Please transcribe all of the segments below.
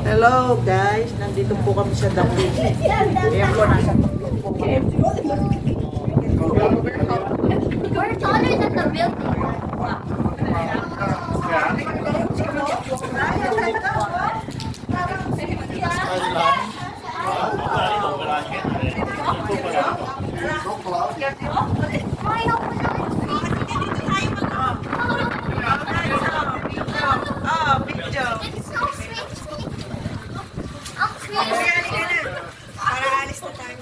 Hello guys, nandito po kami sa Dapi. Ayan po, nasa Dapi po kami. We're taller than the building. Ah, video. It's so sweet. Ang crazy. Para alis na tayo.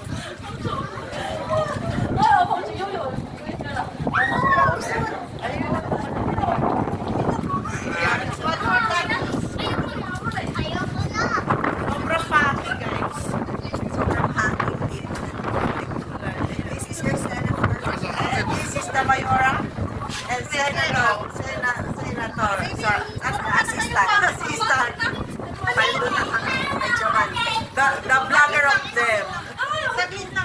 Ayoko na. Sobrang happy guys. Sobrang happy. This is your senator. And this is the mayora. And senator. Assistant. Paldo na kami. Medyo man. The vlogger of them. Sabihin na.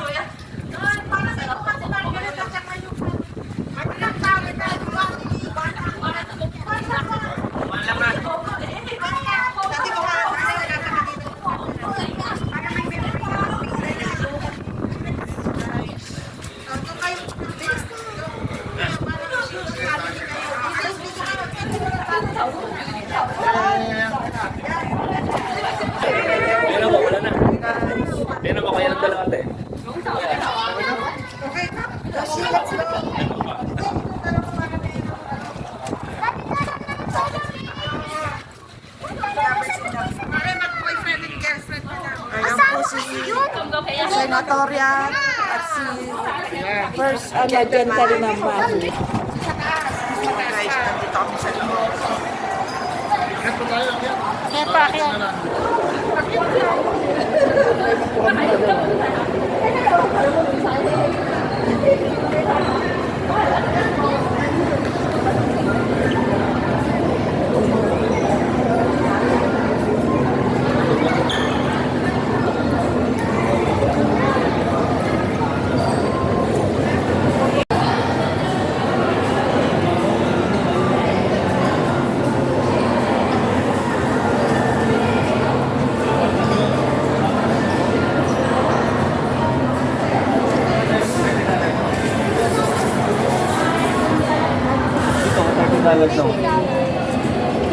Pero mo, wala na. Pero mo, kaya ng dalawa tayo. Ayan po si Senatorial at si First Gentleman Mahu. Guys, nandito kami sa loob.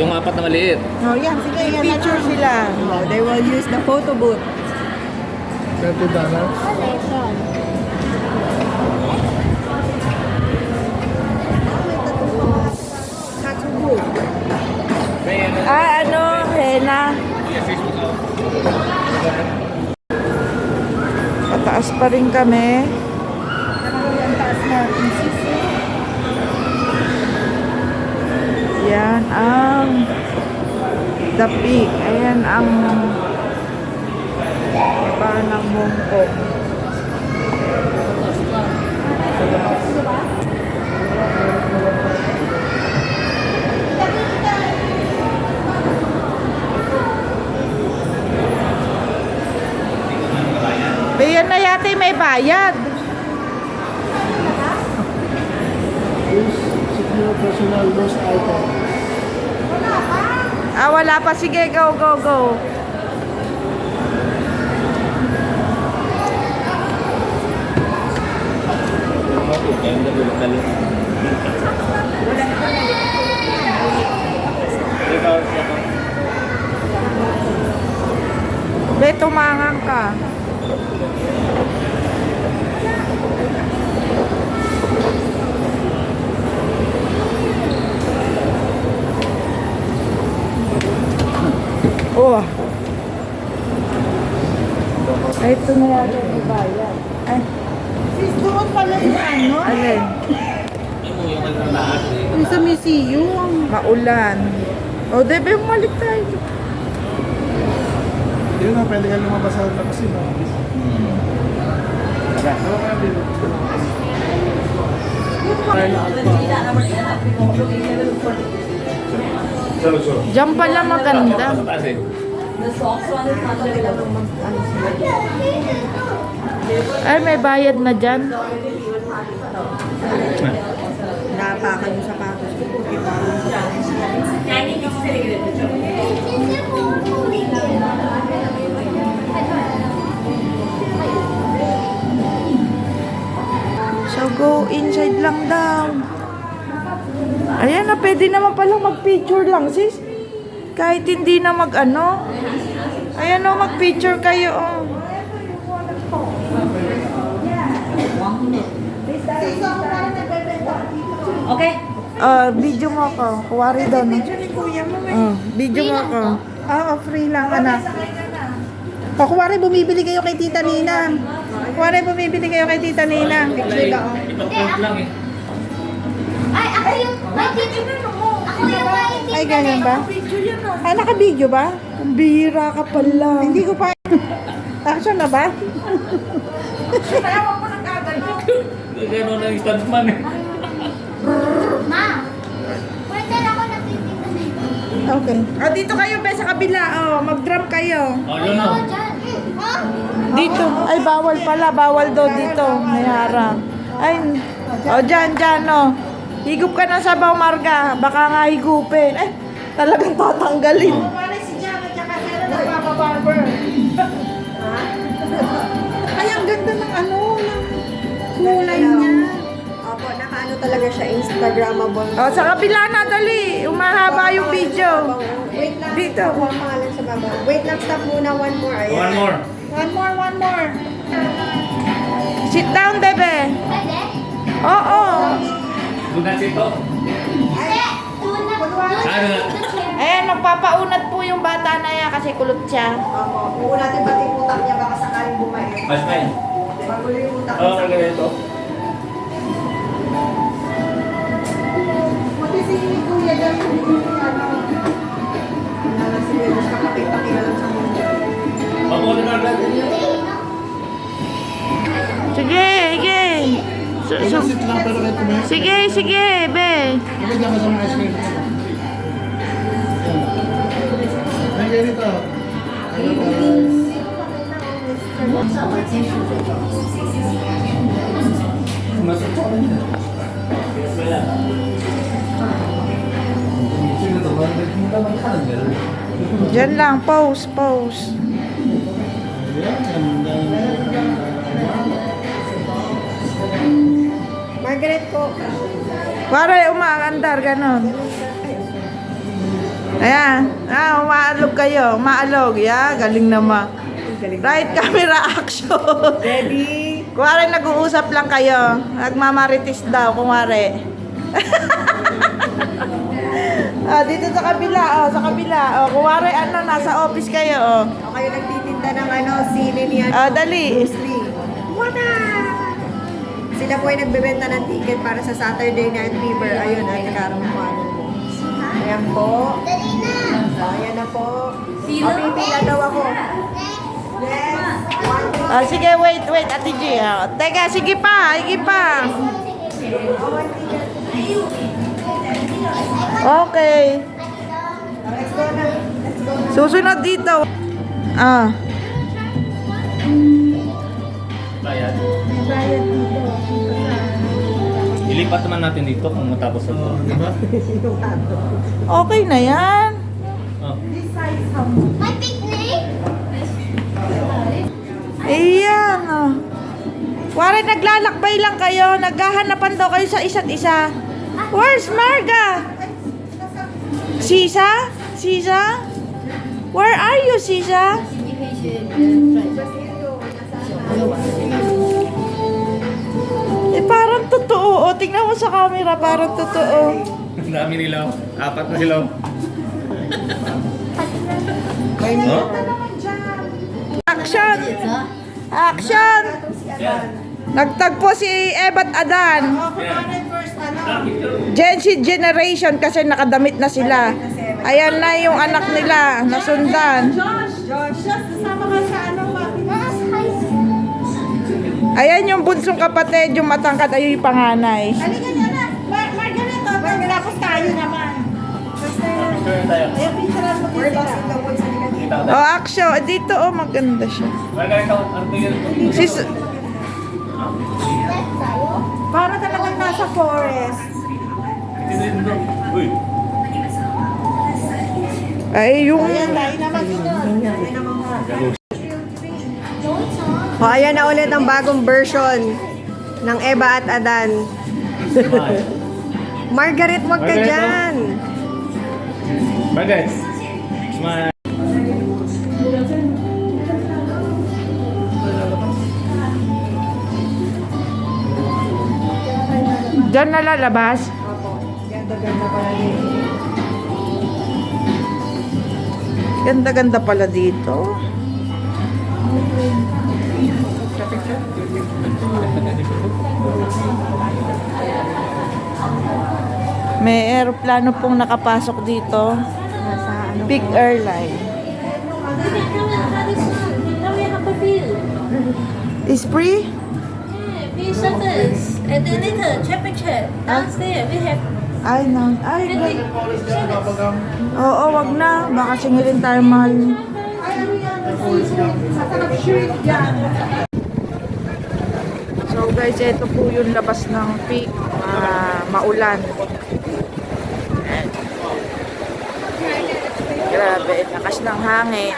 Yung apat na maliit. Oh, yan. Sige, yan. Picture sila. Oh, they will use the photo booth. Tattoo booth. Ah, ano? Henna. Pataas pa rin kami. Yan ang Dapi. Ayan ang iba ng Mongkok. Bayan na yata may bayad. Secure personal lost item. Ah, wala pa. Sige, go, go, go. Be, tumangang ka. Oh. Ay, ito na yata yung bayan. Ay. Sis, doon pala yung ano? Alin? Yung sa museum. Maulan. O, debe, umalik tayo. Yun nga, pwede ka lumabas sa labas yun. Diyan pala maganda. Ay, may bayad na dyan. Napakan yung sapatos ko. inside lang daw. Ayan na, pwede naman palang mag-picture lang, sis. Kahit hindi na mag-ano. Ayan o, mag-picture kayo, oh. Okay. Video mo ako. Kuwari daw, no? Video mo ako. Free lang, anak. Kuwari, bumibili kayo kay Tita Nina. Kuwari, bumibili kayo kay Tita Nina. Ipa-print lang eh. Ay, ako yung may teacher mo. Ako yung may teacher. Ay, ganyan ba? Video yan, oh. Ay, naka-video ba? Ang bihira ka pala. Hindi ko pa. Action na ba? Kaya wag mo nagkagano. Gano'n na yung stuntman eh. Ma, pwede na ako nagtitinda dito. Okay. Dito kayo, be, sa kabila. Mag-drum kayo. Oh, yun na. Oo, dyan. Ha? Dito. Ay, bawal pala. Bawal daw dito. May harang. Ay, dyan, oh. Higup ka ng sabaw, Marga. Baka nga higupin. Ay, talagang tatanggalin. Ay, ang ganda ng ano, ng kulay niya. Opo, nakaano talaga siya, Instagrammable. Sa kabila na, dali. Umahaba yung video. Wait lang. Dito. Ako ang pangalan sa baba. Wait lang, stop muna. One more. Ayan. One more. One more. Sit down, bebe. Pwede? Oo. Doon na dito. Hindi. Doon na. Ano na? Ayan, magpapaunat po yung bata na yan kasi kulot siya. Opo. Kung natin pati yung utak niya, baka sakaling bumalik. Mas fine. Magulo yung utak Oo, niya. ganito. Pati si Kuya dyan, ano, si Venus, kapakit-pakialam sa mundo. Mabuti na agad. Sige, sige. Sit lang pero kahit kumain. Sige, be. Kapag lang kasama ice cream. Ay, ganito. Diyan lang, pause. Margaret po. Para umaandar, ganon. Ayan. Umaalog kayo. Umaalog. Galing naman. Right camera action. Ready? Kuwari nag-uusap lang kayo. Nagmamaritis daw, kuwari. Dito sa kabila, sa kabila. Kuwari nasa office kayo, O kayo nagtitinda ng ano, sili niya. dali. Bruce Lee. Sila po ay nagbebenta ng ticket para sa Saturday Night Fever. Ayun, at karong mo. Ayan po. Dali na. Ayan na po. Mapipila daw ako. Yes. Sige, wait, Ate G. Teka, sige pa. Okay. Let's go na. Let's go na. Susunod dito. Bayad. Ilipat naman natin dito kung matapos ito. Diba? Okay na yan. Oh. May picnic? Ayan. Kuwari naglalakbay lang kayo. Naghahanapan daw kayo sa isa't isa. Where's Marga? Sisa? Where are you, Sisa? Parang totoo. Tingnan mo sa camera, parang totoo. Ang dami nila. 4 na sila. Oh? Action! Nagtagpo si Ebat Adan. Gen Z generation kasi nakadamit na sila. Ayan na yung anak nila, nasundan. Ayan yung bunsong kapatid, yung matangkad ay yung panganay. Tapos tayo naman. Turn tayo. We're lost in the woods. Halika dito. Kita ko Oh, action. Dito, maganda siya. Margarita, ano yun? Sis, Para talagang nasa forest. Uy. ay yung... Tayo naman dito. O, ayan na ulit ang bagong version. ng Eva at Adan. Margaret, wag ka Margaret, dyan. Bye guys. Smile. Diyan na lalabas. Ganda-ganda pala dito. Ganda-ganda pala dito. May aeroplano pong nakapasok dito. Nasa ano Big po. Airline. Is free? Few shutters. And then later, temperature. Downstairs, we have Ay, no. Ay, plenty gan- Oo, wag na. Baka singilin tayo mahal. So guys, ito po yung labas ng peak. Maulan. Ayan. Grabe, lakas ng hangin.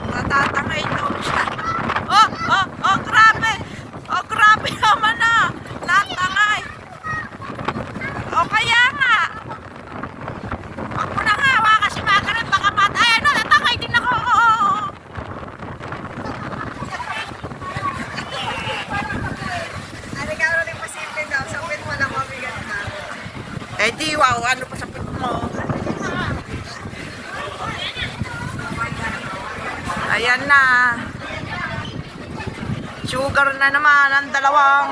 Natatangay daw siya. Oh, grabe. Oh, grabe naman na. Natangay. Oh, kaya nga. Huwag mo nang hawa kasi Margaret, baka matay. Ano, natangay din ako. Ano ka rin posible daw? Sabihin mo lang mabigat na. Eh di, wow, ano pa sa pit mo? Ayan na. Sugar na naman ang dalawang.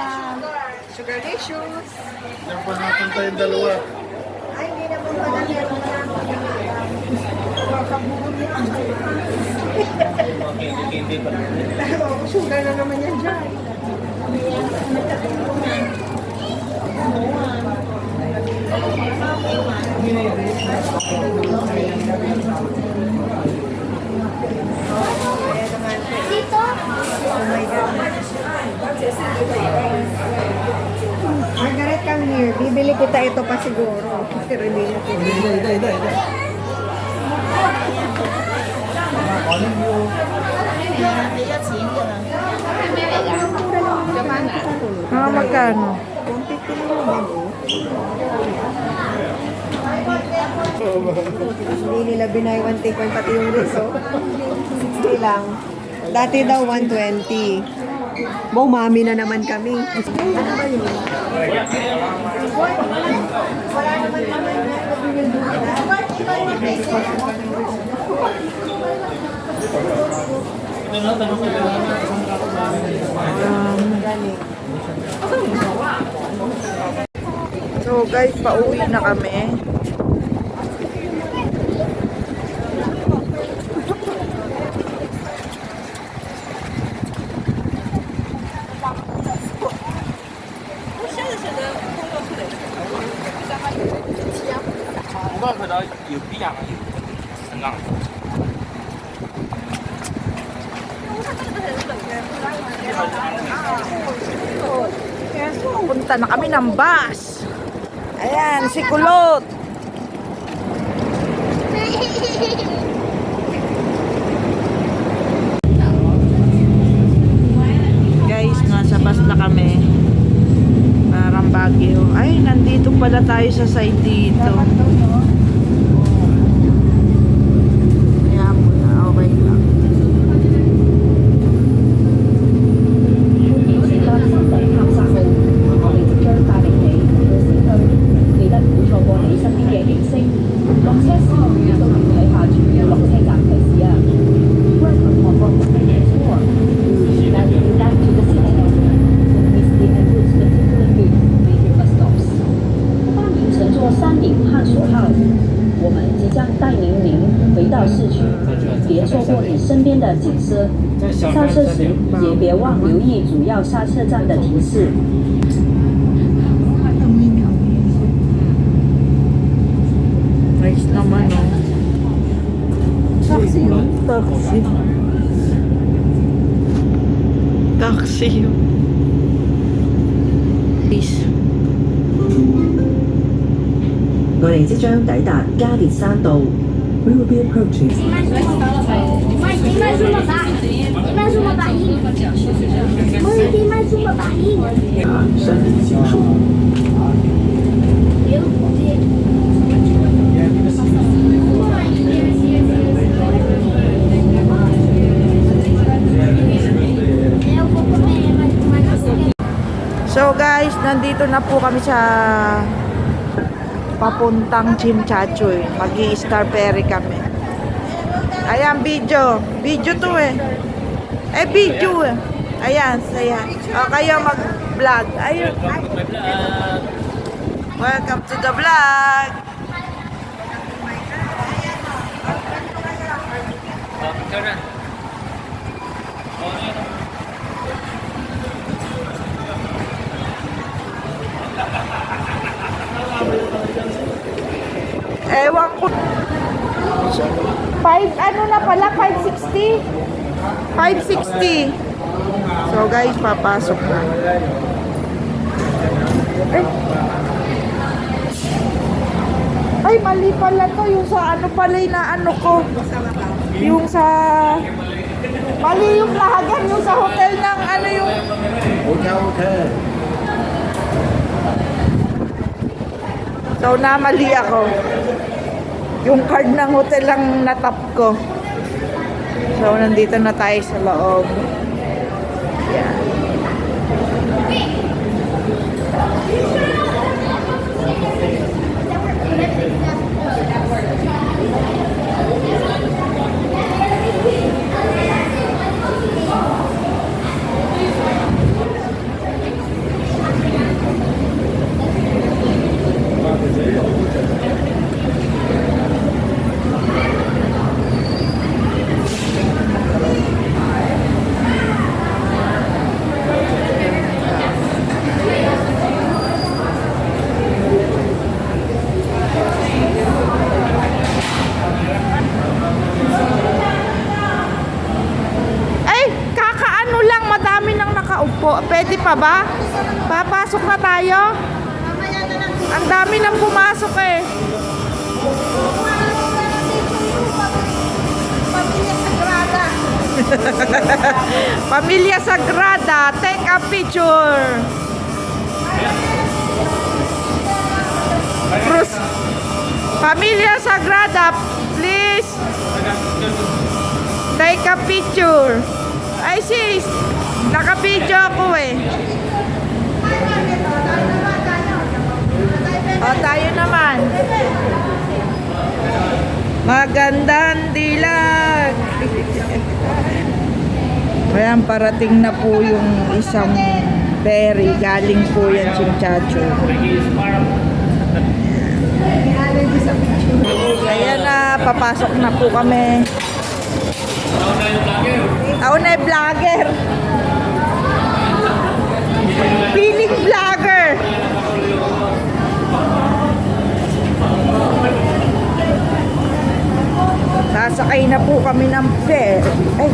Sugar issues. Yan pa napunta yung dalawa. Ay, hindi naman pala meron na. Sugar na naman yan dyan. dito. Oh my God. Margaret, come here. Bibili kita ito pa siguro. Pero hindi na kita. Mga magkano? 150 lang naman oh. Hindi nila binay 1 take 1 pati yung riso. 60 lang. Dati daw 120. Wow, mami na naman kami. Ano ba yun? Wala naman naman So guys, pauwi na kami. Punta na kami ng bus. Ayan, si Kulot. Guys, nasa bus na kami. Parang Baguio. Ay, nandito pala tayo sa side dito. Kaya muna, okay lang.景色，下车时也别忘留意主要下车站的提示。Taxi yun. Taxi. Taxi yun. Peace. 我哋即將抵達加列山道。We will be approaching. 你慢速嘛吧？你慢速嘛吧？你慢速嘛吧？山顶结束。 So guys, nandito na po kami sa papuntang Chimchachoy. Mag-i-Star Ferry kami. Ayan, video. Video to eh. Video eh. Ayan, ayan. O, kayo mag-vlog. Ayun. Welcome to the vlog. Ikaw na. Ewan ko. 5, ano na pala? 560? 560. So guys, papasok na. Ay, mali pala to. Yung sa ano pala yung naano ko. Yung sa... Mali yung lahagan. Yung sa hotel ng ano yung... Hotel. So, namali ako. Yung card ng hotel lang natap ko. So, nandito na tayo sa loob. Yan. Pwede pa ba? Papasok na tayo? Ang dami nang pumasok eh. Pamilya Sagrada, take a picture. Bruce, Pamilya Sagrada, please. Take a picture. Ay sis, naka-video ako eh. O, tayo naman. Magandang dilag. Ayan, parating na po yung isang ferry. Galing po yan Chimchachoy. Ayan na, papasok na po kami. Ako na yung vlogger. Feeling vlogger. Sasakay na po kami ng ferry. Ay.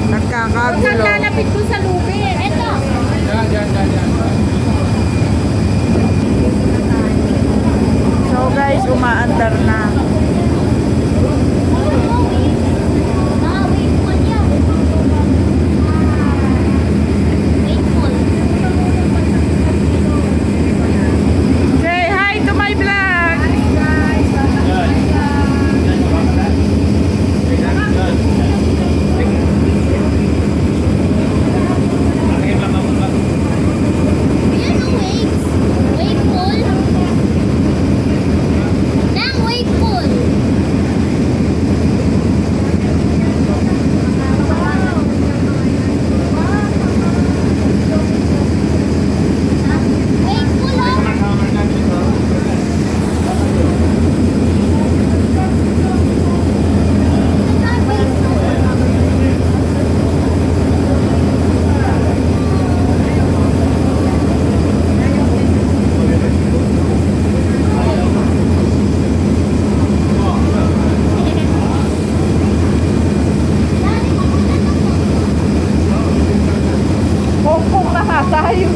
Nagkakagulo. Lalapit ko sa lubi. Eto. So guys, umaandar na. Say hi to my vlog. Wave pool. Nang wave tayo.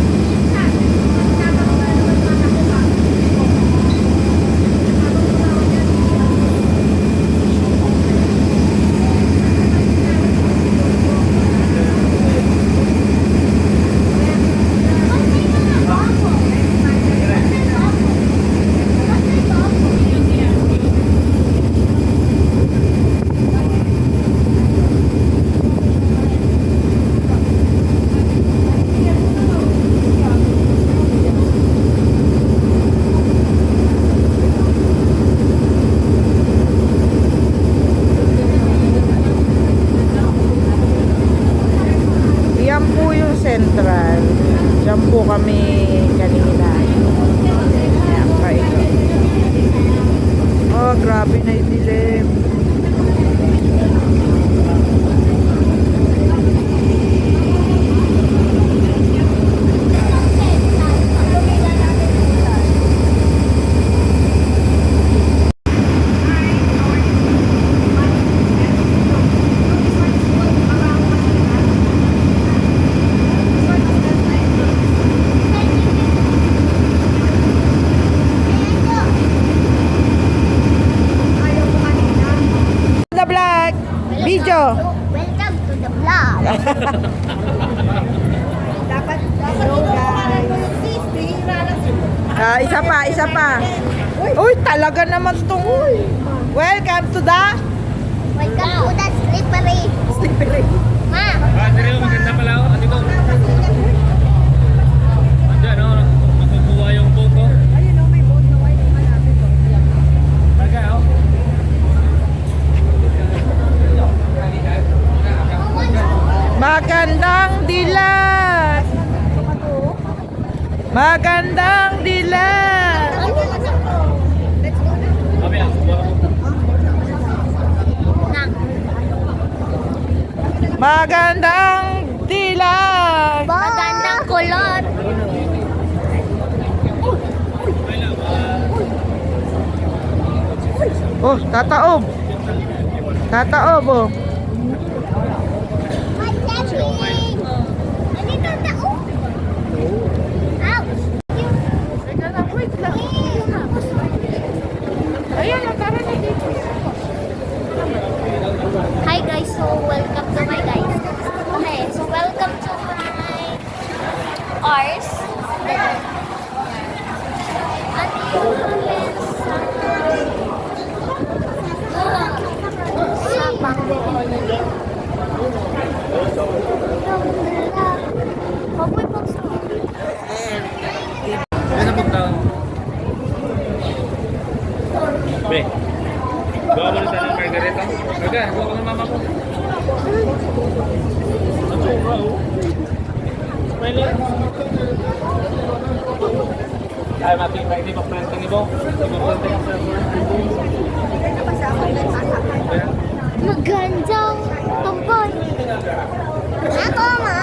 Yan po yung Central. Diyan po kami kanina. Ayan, paikot. Oh, grabe na idilim. The vlog. Video. Welcome to the vlog. Dapat, hello guys. Isa pa, isa pa. Uy, talaga naman tong. Welcome to the Welcome to the slippery. Ma, Dire, maganda pala ako. Ate ko. Andiyan, oh. Makukuha yung boat, oh. Ayun o, may boat na white na malapit o. Taga, oh. magandang dilat. Magandang dilat. Kami, ah. nang. Magandang dilat. Magandang kulot. Oh, tataob. Tataob, oh. What's happening? Nandito tao. Ouch. Teka lang, wait lang. Ayan, tara na dito. Hi guys, so welcome to my guys. Okay, so welcome to my ours. At sa Pangasinan. Pagod po sa Ano na punta? Be. Gawa mo rin ng margarita. Gaga, gawa ko ng mama ko. Ang sobra, oh. May lang. Ay, mati, hindi pa printing ibo. Hindi pa printing sa magandang tumpon. Ako, ma!